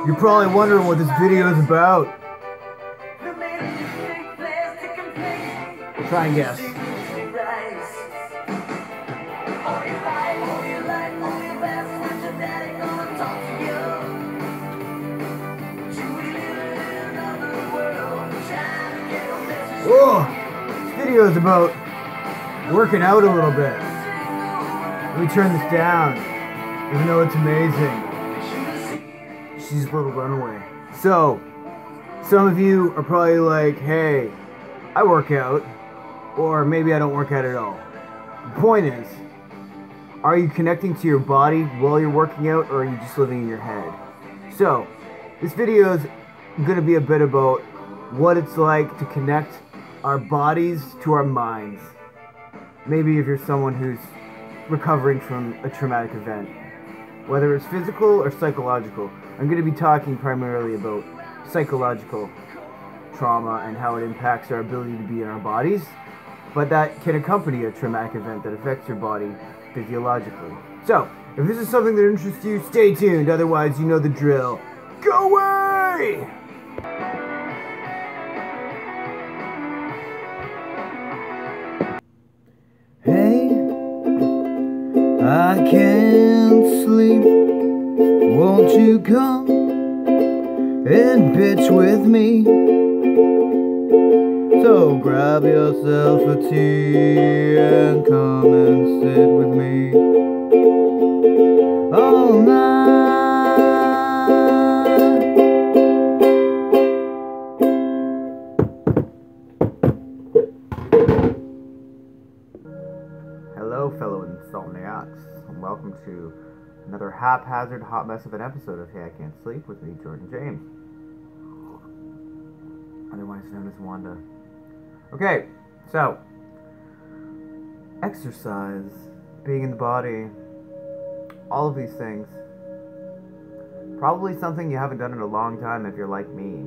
You're probably wondering what this video is about. Try and guess. Oh, this video is about working out a little bit. Let me turn this down, even though it's amazing. She's a little runaway. So, some of you are probably like, hey, I work out, or maybe I don't work out at all. The point is, are you connecting to your body while you're working out, or are you just living in your head? So, this video is going to be a bit about what it's like to connect our bodies to our minds. Maybe if you're someone who's recovering from a traumatic event, whether it's physical or psychological. I'm going to be talking primarily about psychological trauma and how it impacts our ability to be in our bodies, but that can accompany a traumatic event that affects your body physiologically. So, if this is something that interests you, stay tuned, otherwise you know the drill. Go away! Hey, I can't sleep. Won't you come and bitch with me? So grab yourself a tea and come and sit with me all night. Hello, fellow insomniacs, and welcome to another haphazard hot mess of an episode of Hey, I Can't Sleep with me, Jordan James, otherwise known as Wanda. Okay, so exercise, being in the body, all of these things, probably something you haven't done in a long time if you're like me.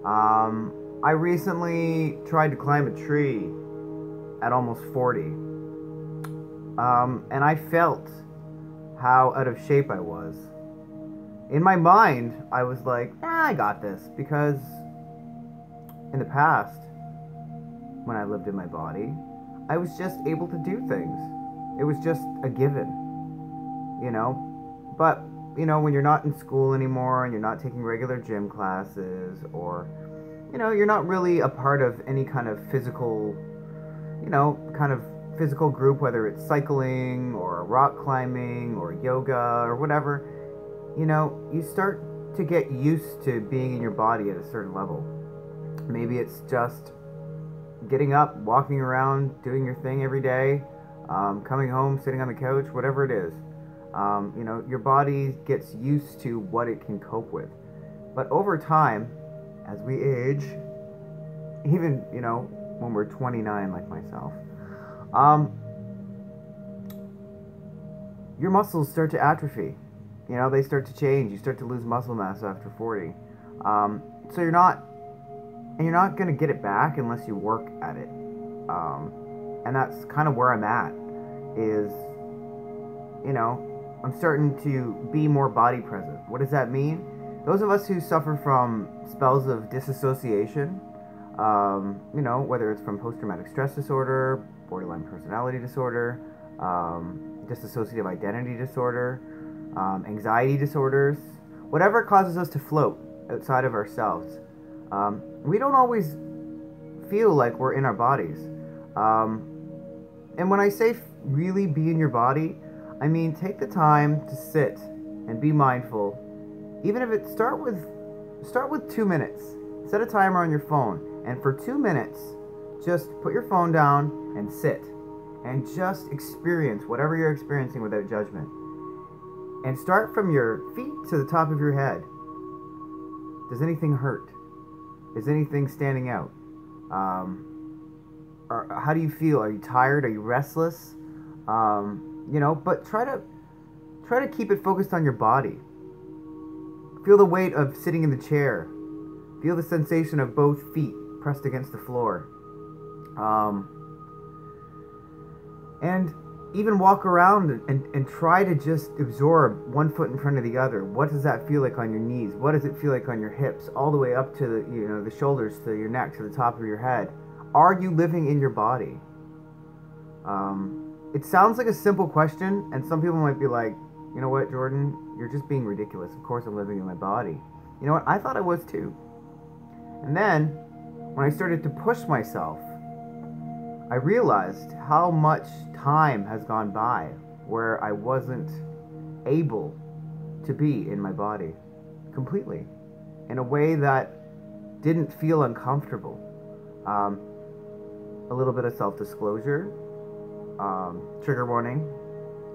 I recently tried to climb a tree at almost 40, and I felt how out of shape I was. In my mind, I was like, I got this, because in the past, when I lived in my body, I was just able to do things. It was just a given, you know? But, you know, when you're not in school anymore, and you're not taking regular gym classes, or, you know, you're not really a part of any kind of physical, you know, kind of physical group, whether it's cycling or rock climbing or yoga or whatever, you know, you start to get used to being in your body at a certain level. Maybe it's just getting up, walking around, doing your thing every day, coming home, sitting on the couch, whatever it is. You know, your body gets used to what it can cope with. But over time, as we age, even, you know, when we're 29 like myself, your muscles start to atrophy. You know, they start to change. You start to lose muscle mass after 40. So you're not going to get it back unless you work at it. And that's kind of where I'm at, is, you know, I'm starting to be more body present. What does that mean? Those of us who suffer from spells of disassociation, you know, whether it's from post-traumatic stress disorder, borderline personality disorder, dissociative identity disorder, anxiety disorders, whatever causes us to float outside of ourselves. We don't always feel like we're in our bodies. And when I say really be in your body, I mean take the time to sit and be mindful. Even if it start with 2 minutes. Set a timer on your phone, and for 2 minutes, just put your phone down and sit. And just experience whatever you're experiencing without judgment. And start from your feet to the top of your head. Does anything hurt? Is anything standing out? Or how do you feel? Are you tired? Are you restless? You know, but try to keep it focused on your body. Feel the weight of sitting in the chair. Feel the sensation of both feet pressed against the floor. And even walk around and try to just absorb one foot in front of the other. What does that feel like on your knees? What does it feel like on your hips, all the way up to the shoulders, to your neck, to the top of your head? Are you living in your body? It sounds like a simple question, and some people might be like, you know what, Jordan, you're just being ridiculous. Of course I'm living in my body. You know what? I thought I was too. And then, when I started to push myself, I realized how much time has gone by where I wasn't able to be in my body completely, in a way that didn't feel uncomfortable. A little bit of self-disclosure, trigger warning,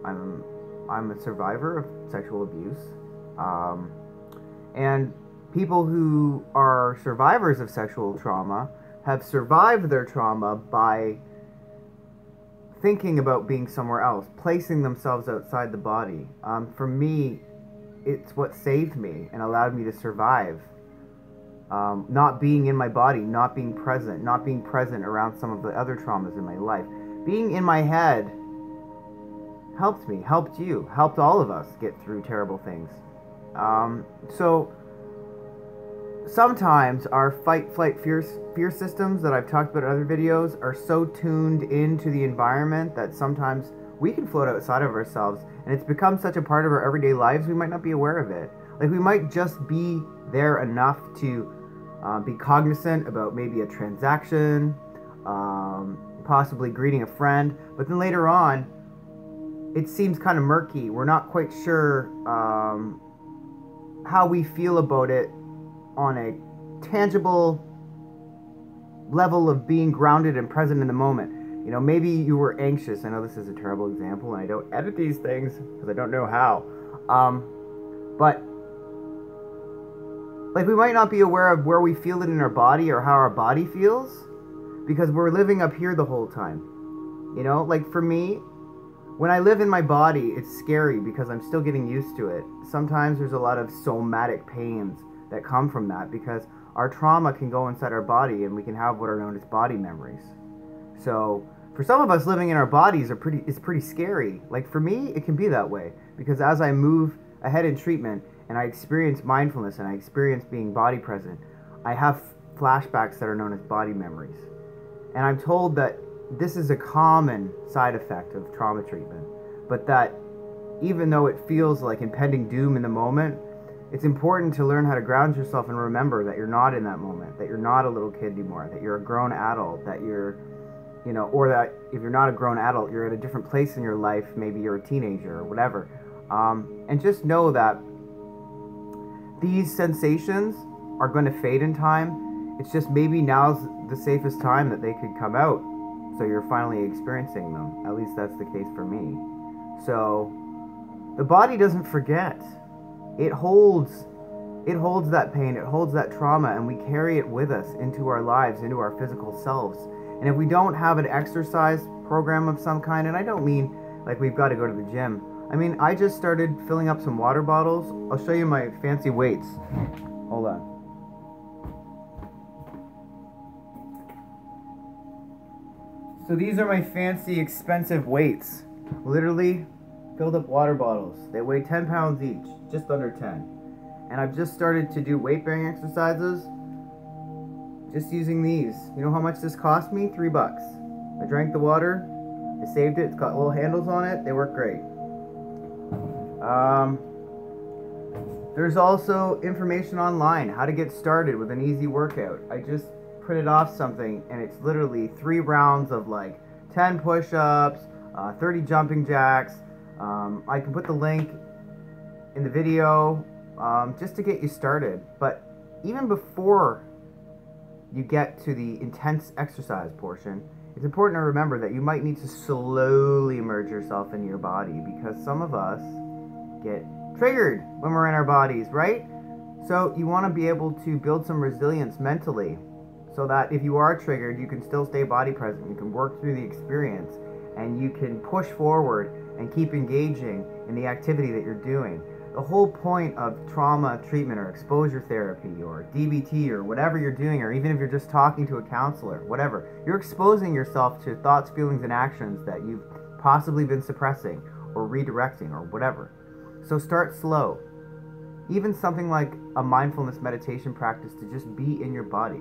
I'm a survivor of sexual abuse, and people who are survivors of sexual trauma have survived their trauma by thinking about being somewhere else, placing themselves outside the body. For me, it's what saved me and allowed me to survive. Not being in my body, not being present around some of the other traumas in my life. Being in my head helped me, helped you, helped all of us get through terrible things. So sometimes our fight, flight, fear systems that I've talked about in other videos are so tuned into the environment that sometimes we can float outside of ourselves, and it's become such a part of our everyday lives we might not be aware of it. Like, we might just be there enough to be cognizant about maybe a transaction, possibly greeting a friend, but then later on it seems kind of murky. We're not quite sure how we feel about it on a tangible level of being grounded and present in the moment. You know, maybe you were anxious. I know this is a terrible example, and I don't edit these things because I don't know how. But like, we might not be aware of where we feel it in our body or how our body feels because we're living up here the whole time. You know, like for me, when I live in my body, it's scary because I'm still getting used to it. Sometimes there's a lot of somatic pains that come from that because our trauma can go inside our body and we can have what are known as body memories. So for some of us, living in our bodies is pretty scary. Like for me, it can be that way because as I move ahead in treatment and I experience mindfulness and I experience being body present, I have flashbacks that are known as body memories. And I'm told that this is a common side effect of trauma treatment, but that even though it feels like impending doom in the moment, it's important to learn how to ground yourself and remember that you're not in that moment, that you're not a little kid anymore, that you're a grown adult, that you're, you know, or that if you're not a grown adult, you're at a different place in your life, maybe you're a teenager or whatever. And just know that these sensations are going to fade in time. It's just maybe now's the safest time that they could come out. So you're finally experiencing them. At least that's the case for me. So the body doesn't forget. It holds that pain, it holds that trauma, and we carry it with us into our lives, into our physical selves. And if we don't have an exercise program of some kind, and I don't mean like we've got to go to the gym. I mean, I just started filling up some water bottles. I'll show you my fancy weights. Hold on. So these are my fancy, expensive weights. Literally filled up water bottles. They weigh 10 pounds each, just under 10. And I've just started to do weight-bearing exercises just using these. You know how much this cost me? $3. I drank the water, I saved it, it's got little handles on it, they work great. There's also information online, how to get started with an easy workout. I just printed off something, and it's literally 3 rounds of like 10 push-ups, 30 jumping jacks. I can put the link in the video just to get you started. But even before you get to the intense exercise portion, it's important to remember that you might need to slowly immerse yourself in your body because some of us get triggered when we're in our bodies, right? So you want to be able to build some resilience mentally so that if you are triggered, you can still stay body present, you can work through the experience, and you can push forward and keep engaging in the activity that you're doing. The whole point of trauma treatment or exposure therapy or DBT or whatever you're doing, or even if you're just talking to a counselor, whatever, you're exposing yourself to thoughts, feelings, and actions that you've possibly been suppressing or redirecting or whatever. So start slow. Even something like a mindfulness meditation practice to just be in your body.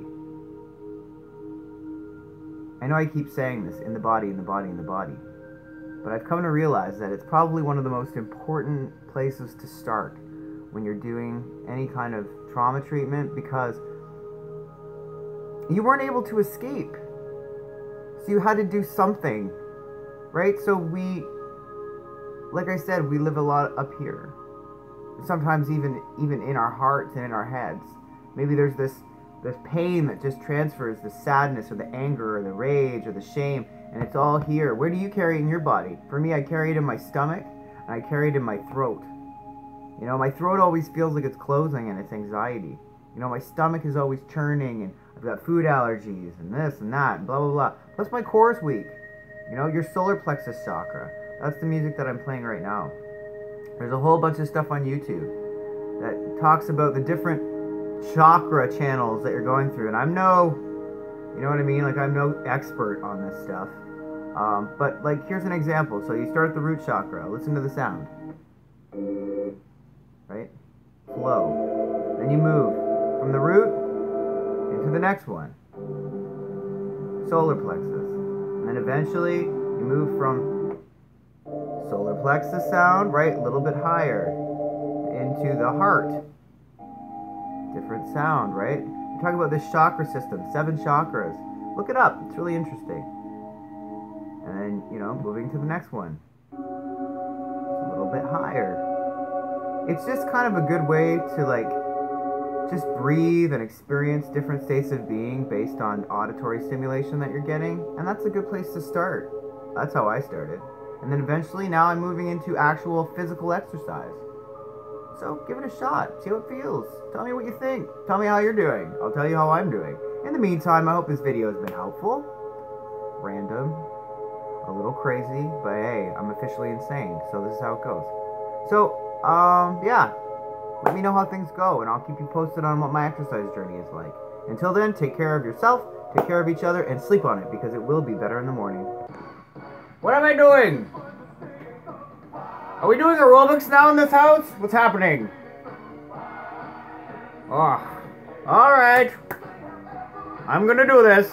I know I keep saying this, in the body, in the body, in the body. But I've come to realize that it's probably one of the most important places to start when you're doing any kind of trauma treatment, because you weren't able to escape. So you had to do something, right? So we, like I said, we live a lot up here. Sometimes even in our hearts and in our heads. Maybe there's this pain that just transfers, the sadness or the anger or the rage or the shame, and it's all here. Where do you carry it in your body? For me, I carry it in my stomach, and I carry it in my throat. You know, my throat always feels like it's closing, and it's anxiety. You know, my stomach is always churning, and I've got food allergies, and this and that, and blah, blah, blah. Plus my core is weak. You know, your solar plexus chakra. That's the music that I'm playing right now. There's a whole bunch of stuff on YouTube that talks about the different chakra channels that you're going through, and I'm no, you know what I mean? Like, I'm no expert on this stuff. But, like, here's an example. So you start at the root chakra. Listen to the sound. Right? Flow. Then you move from the root into the next one. Solar plexus. And then eventually you move from solar plexus sound, right, a little bit higher, into the heart. Different sound, right? We're talking about this chakra system, 7 chakras. Look it up. It's really interesting. And then, you know, moving to the next one. It's a little bit higher. It's just kind of a good way to, like, just breathe and experience different states of being based on auditory stimulation that you're getting. And that's a good place to start. That's how I started. And then eventually now I'm moving into actual physical exercise. So give it a shot. See how it feels. Tell me what you think. Tell me how you're doing. I'll tell you how I'm doing. In the meantime, I hope this video has been helpful. Random. A little crazy. But hey, I'm officially insane. So this is how it goes. So, yeah. Let me know how things go, and I'll keep you posted on what my exercise journey is like. Until then, take care of yourself, take care of each other, and sleep on it, because it will be better in the morning. What am I doing? Are we doing aerobics now in this house? What's happening? Oh, alright. I'm gonna do this.